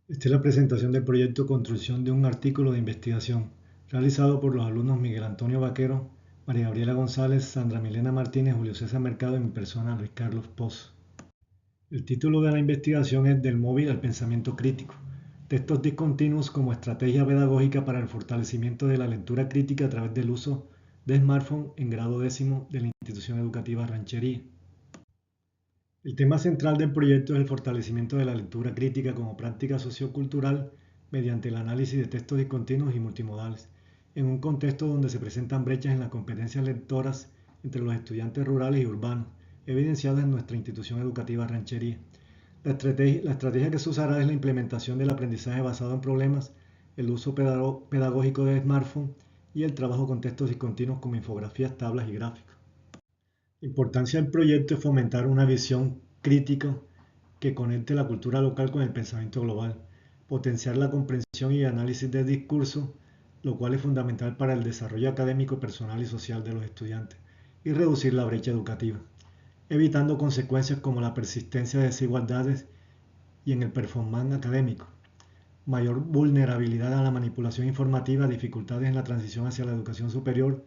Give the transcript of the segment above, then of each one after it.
Esta es la presentación del proyecto Construcción de un artículo de investigación, realizado por los alumnos Miguel Antonio Vaquero, María Gabriela González, Sandra Milena Martínez, Julio César Mercado y mi persona, Luis Carlos Poz. El título de la investigación es Del móvil al pensamiento crítico, textos discontinuos como estrategia pedagógica para el fortalecimiento de la lectura crítica a través del uso de smartphone en grado décimo de la institución educativa Ranchería. El tema central del proyecto es el fortalecimiento de la lectura crítica como práctica sociocultural mediante el análisis de textos discontinuos y multimodales, en un contexto donde se presentan brechas en las competencias lectoras entre los estudiantes rurales y urbanos, evidenciadas en nuestra institución educativa Ranchería. La estrategia que se usará es la implementación del aprendizaje basado en problemas, el uso pedagógico de smartphone y el trabajo con textos discontinuos como infografías, tablas y gráficos. La importancia del proyecto es fomentar una visión crítica que conecte la cultura local con el pensamiento global, potenciar la comprensión y análisis del discurso, lo cual es fundamental para el desarrollo académico, personal y social de los estudiantes, y reducir la brecha educativa, evitando consecuencias como la persistencia de desigualdades y en el performance académico, mayor vulnerabilidad a la manipulación informativa, dificultades en la transición hacia la educación superior,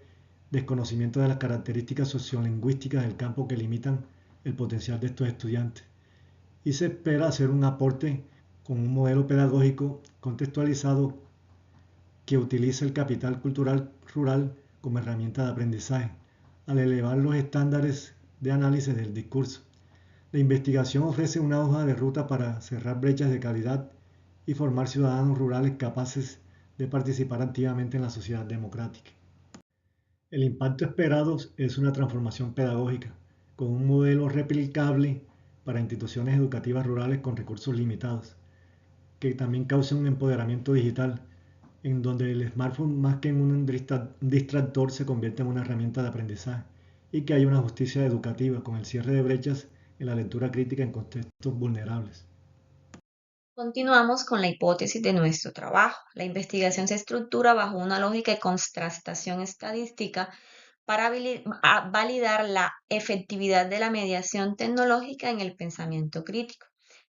desconocimiento de las características sociolingüísticas del campo que limitan el potencial de estos estudiantes. Y se espera hacer un aporte con un modelo pedagógico contextualizado que utilice el capital cultural rural como herramienta de aprendizaje, al elevar los estándares de análisis del discurso. La investigación ofrece una hoja de ruta para cerrar brechas de calidad y formar ciudadanos rurales capaces de participar activamente en la sociedad democrática. El impacto esperado es una transformación pedagógica, con un modelo replicable para instituciones educativas rurales con recursos limitados, que también cause un empoderamiento digital, en donde el smartphone más que en un distractor se convierte en una herramienta de aprendizaje, y que haya una justicia educativa con el cierre de brechas en la lectura crítica en contextos vulnerables. Continuamos con la hipótesis de nuestro trabajo. La investigación se estructura bajo una lógica de contrastación estadística para validar la efectividad de la mediación tecnológica en el pensamiento crítico.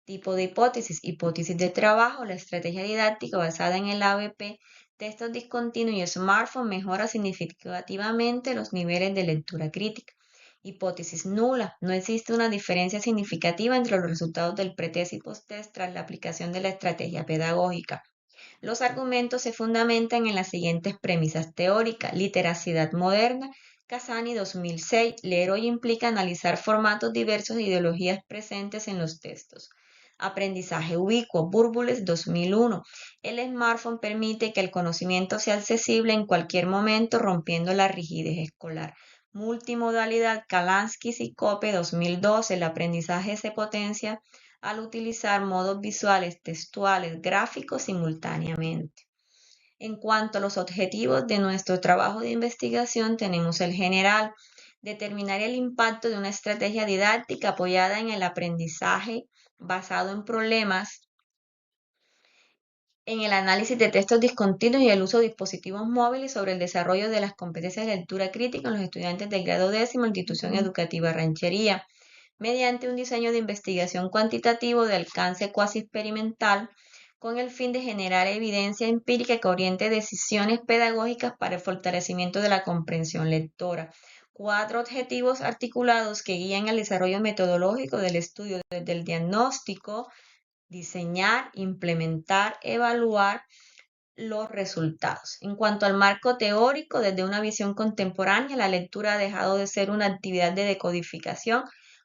Tipo de hipótesis: hipótesis de trabajo. La estrategia didáctica basada en el ABP, textos discontinuos y smartphone mejora significativamente los niveles de lectura crítica. Hipótesis nula: no existe una diferencia significativa entre los resultados del pretest y posttest tras la aplicación de la estrategia pedagógica. Los argumentos se fundamentan en las siguientes premisas teóricas: literacidad moderna, Casani 2006. Leer hoy implica analizar formatos diversos e ideologías presentes en los textos. Aprendizaje ubicuo, Burbules 2001. El smartphone permite que el conocimiento sea accesible en cualquier momento, rompiendo la rigidez escolar. Multimodalidad, Kalansky y Cope 2012. El aprendizaje se potencia al utilizar modos visuales, textuales, gráficos simultáneamente. En cuanto a los objetivos de nuestro trabajo de investigación, tenemos el general: determinar el impacto de una estrategia didáctica apoyada en el aprendizaje basado en problemas, en el análisis de textos discontinuos y el uso de dispositivos móviles sobre el desarrollo de las competencias de lectura crítica en los estudiantes del grado décimo, institución educativa Ranchería, mediante un diseño de investigación cuantitativo de alcance cuasi experimental, con el fin de generar evidencia empírica que oriente decisiones pedagógicas para el fortalecimiento de la comprensión lectora. 4 objetivos articulados que guían el desarrollo metodológico del estudio desde el diagnóstico, diseñar, implementar, evaluar los resultados. En cuanto al marco teórico, desde una visión contemporánea, la lectura ha dejado de ser una actividad de decodificación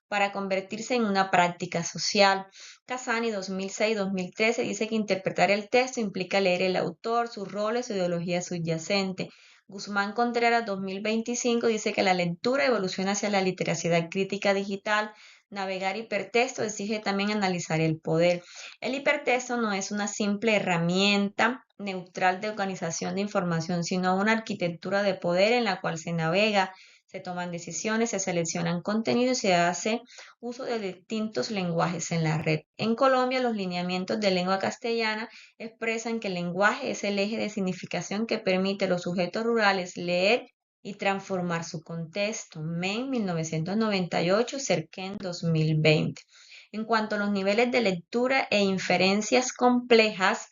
para convertirse en una práctica social. Casani 2006-2013 dice que interpretar el texto implica leer el autor, sus roles, su ideología subyacente. Guzmán Contreras 2025 dice que la lectura evoluciona hacia la literacidad crítica digital. Navegar hipertexto exige también analizar el poder. El hipertexto no es una simple herramienta neutral de organización de información, sino una arquitectura de poder en la cual se navega, se toman decisiones, se seleccionan contenidos y se hace uso de distintos lenguajes en la red. En Colombia, los lineamientos de lengua castellana expresan que el lenguaje es el eje de significación que permite a los sujetos rurales leer y transformar su contexto. Men 1998, Cerquén 2020. En cuanto a los niveles de lectura e inferencias complejas,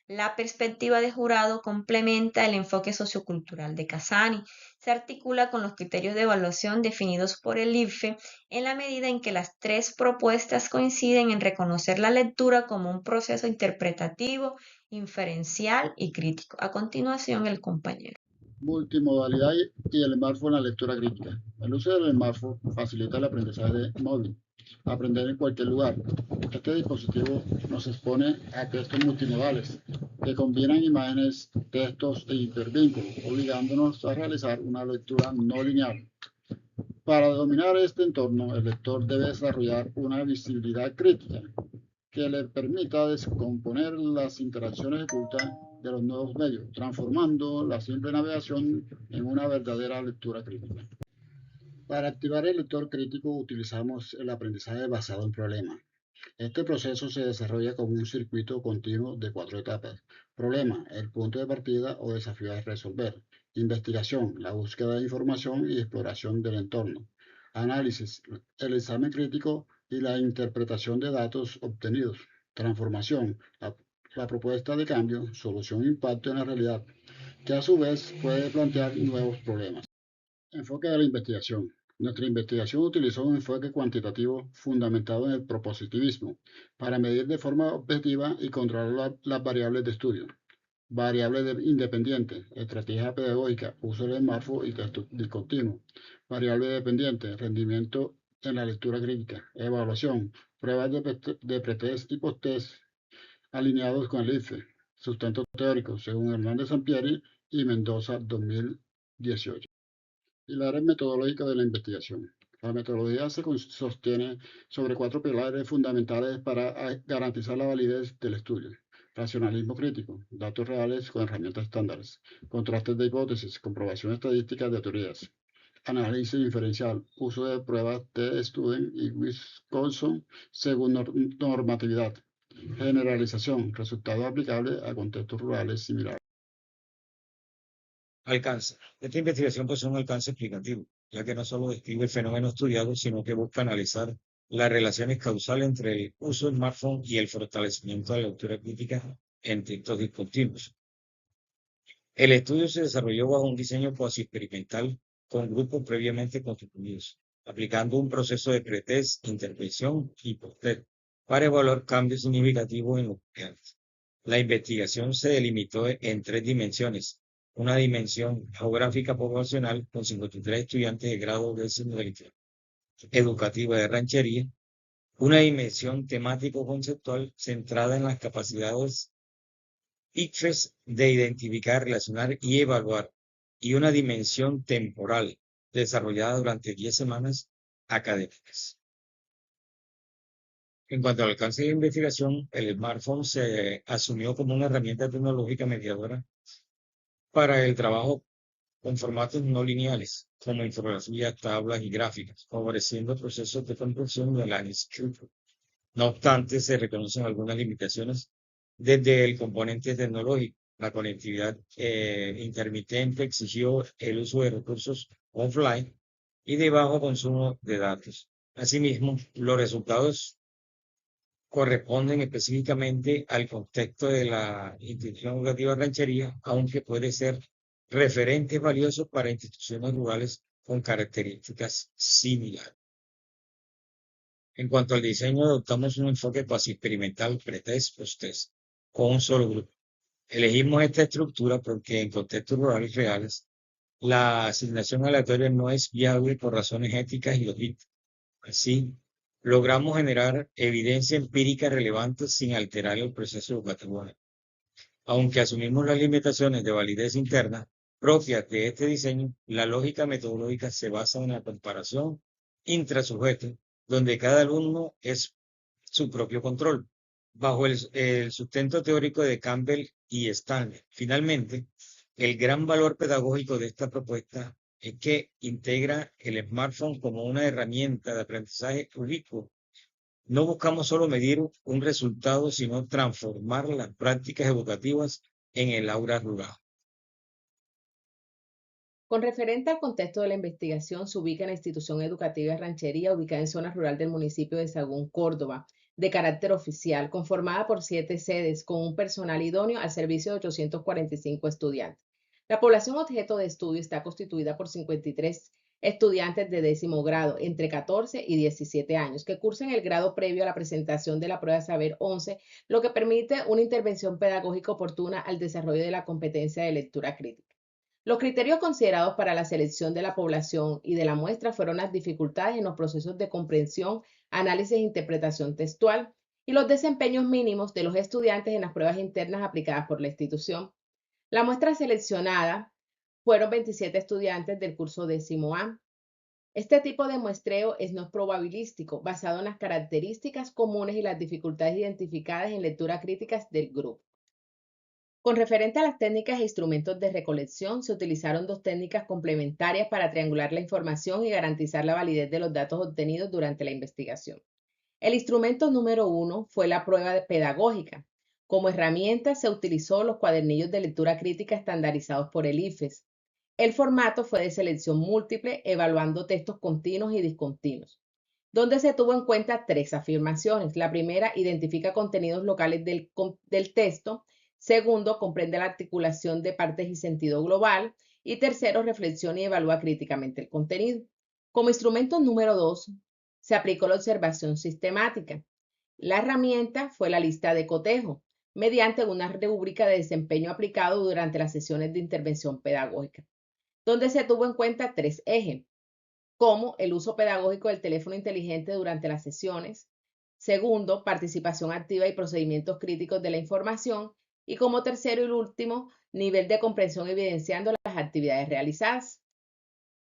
la perspectiva de jurado complementa el enfoque sociocultural de Casani. Se articula con los criterios de evaluación definidos por el IFE en la medida en que las tres propuestas coinciden en reconocer la lectura como un proceso interpretativo, inferencial y crítico. A continuación, el compañero. Multimodalidad y el smartphone en la lectura crítica. El uso del smartphone facilita el aprendizaje móvil, aprender en cualquier lugar. Este dispositivo nos expone a textos multimodales que combinan imágenes, textos e hipervínculos, obligándonos a realizar una lectura no lineal. Para dominar este entorno, el lector debe desarrollar una visibilidad crítica que le permita descomponer las interacciones ocultas de los nuevos medios, transformando la simple navegación en una verdadera lectura crítica. Para activar el lector crítico utilizamos el aprendizaje basado en problemas. Este proceso se desarrolla como un circuito continuo de 4 etapas. Problema, el punto de partida o desafío a resolver. Investigación, la búsqueda de información y exploración del entorno. Análisis, el examen crítico y la interpretación de datos obtenidos. Transformación, la propuesta de cambio, solución e impacto en la realidad, que a su vez puede plantear nuevos problemas. Enfoque de la investigación. Nuestra investigación utilizó un enfoque cuantitativo fundamentado en el propositivismo para medir de forma objetiva y controlar las variables de estudio. Variables independientes, estrategia pedagógica, uso del smartphone y texto discontinuo. Variable dependiente, rendimiento en la lectura crítica. Evaluación, pruebas de pretest y posttest alineados con el IFE. Sustento teórico, según Hernández Sampieri y Mendoza 2018. Pilares metodológicos de la investigación. La metodología se sostiene sobre 4 pilares fundamentales para garantizar la validez del estudio. Racionalismo crítico, datos reales con herramientas estándares, contrastes de hipótesis, comprobación estadística de teorías. Análisis inferencial, uso de pruebas de Student y Wisconsin según normatividad. Generalización, resultados aplicables a contextos rurales similares. Alcance. Esta investigación posee un alcance explicativo, ya que no solo describe el fenómeno estudiado, sino que busca analizar las relaciones causales entre el uso del smartphone y el fortalecimiento de la lectura crítica en textos discontinuos. El estudio se desarrolló bajo un diseño cuasi experimental con grupos previamente constituidos, aplicando un proceso de pretest, intervención y posttest para evaluar cambios significativos en los estudiantes. La investigación se delimitó en 3 dimensiones: una dimensión geográfica poblacional con 53 estudiantes de grado décimo de literatura educativa de Ranchería, una dimensión temático-conceptual centrada en las capacidades ICFES de identificar, relacionar y evaluar, y una dimensión temporal desarrollada durante 10 semanas académicas. En cuanto al alcance de la investigación, el smartphone se asumió como una herramienta tecnológica mediadora para el trabajo con formatos no lineales, como infografías, tablas y gráficas, favoreciendo procesos de comprensión de la escritura. No obstante, se reconocen algunas limitaciones desde el componente tecnológico. La conectividad intermitente exigió el uso de recursos offline y de bajo consumo de datos. Asimismo, los resultados corresponden específicamente al contexto de la institución educativa Ranchería, aunque puede ser referentes valiosos para instituciones rurales con características similares. En cuanto al diseño, adoptamos un enfoque cuasi experimental pretest posttest con un solo grupo. Elegimos esta estructura porque en contextos rurales reales la asignación aleatoria no es viable por razones éticas y logísticas. Así, logramos generar evidencia empírica relevante sin alterar el proceso educativo. Aunque asumimos las limitaciones de validez interna propias de este diseño, la lógica metodológica se basa en la comparación intrasujeto, donde cada alumno es su propio control, bajo el sustento teórico de Campbell y Stanley. Finalmente, el gran valor pedagógico de esta propuesta es que integra el smartphone como una herramienta de aprendizaje ubicuo. No buscamos solo medir un resultado, sino transformar las prácticas educativas en el aula rural. Con referente al contexto de la investigación, se ubica en la institución educativa Ranchería, ubicada en zona rural del municipio de Sahagún, Córdoba, de carácter oficial, conformada por 7 sedes, con un personal idóneo al servicio de 845 estudiantes. La población objeto de estudio está constituida por 53 estudiantes de 10º grado, entre 14 y 17 años, que cursan el grado previo a la presentación de la prueba de saber 11, lo que permite una intervención pedagógica oportuna al desarrollo de la competencia de lectura crítica. Los criterios considerados para la selección de la población y de la muestra fueron las dificultades en los procesos de comprensión, análisis e interpretación textual y los desempeños mínimos de los estudiantes en las pruebas internas aplicadas por la institución. La muestra seleccionada fueron 27 estudiantes del curso 10º A. Este tipo de muestreo no es probabilístico, basado en las características comunes y las dificultades identificadas en lectura críticas del grupo. Con referente a las técnicas e instrumentos de recolección, se utilizaron 2 técnicas complementarias para triangular la información y garantizar la validez de los datos obtenidos durante la investigación. El instrumento número 1 fue la prueba pedagógica. Como herramienta se utilizó los cuadernillos de lectura crítica estandarizados por el IFES. El formato fue de selección múltiple, evaluando textos continuos y discontinuos, donde se tuvo en cuenta 3 afirmaciones. La primera, identifica contenidos locales del texto. Segundo, comprende la articulación de partes y sentido global. Y tercero, reflexiona y evalúa críticamente el contenido. Como instrumento número 2, se aplicó la observación sistemática. La herramienta fue la lista de cotejo, mediante una rúbrica de desempeño aplicado durante las sesiones de intervención pedagógica, donde se tuvo en cuenta 3 ejes, como el uso pedagógico del teléfono inteligente durante las sesiones. Segundo, participación activa y procedimientos críticos de la información. Y como tercero y último, nivel de comprensión evidenciando las actividades realizadas.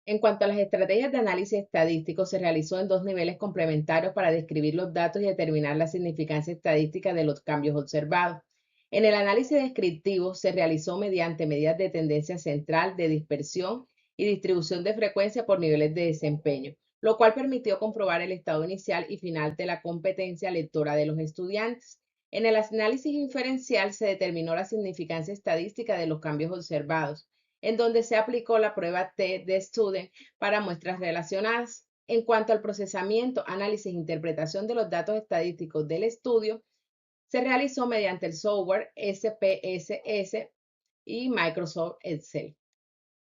En cuanto a las estrategias de análisis estadístico, se realizó en 2 niveles complementarios para describir los datos y determinar la significancia estadística de los cambios observados. En el análisis descriptivo se realizó mediante medidas de tendencia central, de dispersión y distribución de frecuencia por niveles de desempeño, lo cual permitió comprobar el estado inicial y final de la competencia lectora de los estudiantes. En el análisis inferencial se determinó la significancia estadística de los cambios observados, en donde se aplicó la prueba T de Student para muestras relacionadas. En cuanto al procesamiento, análisis e interpretación de los datos estadísticos del estudio, se realizó mediante el software SPSS y Microsoft Excel.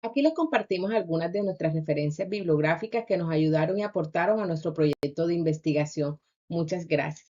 Aquí les compartimos algunas de nuestras referencias bibliográficas que nos ayudaron y aportaron a nuestro proyecto de investigación. Muchas gracias.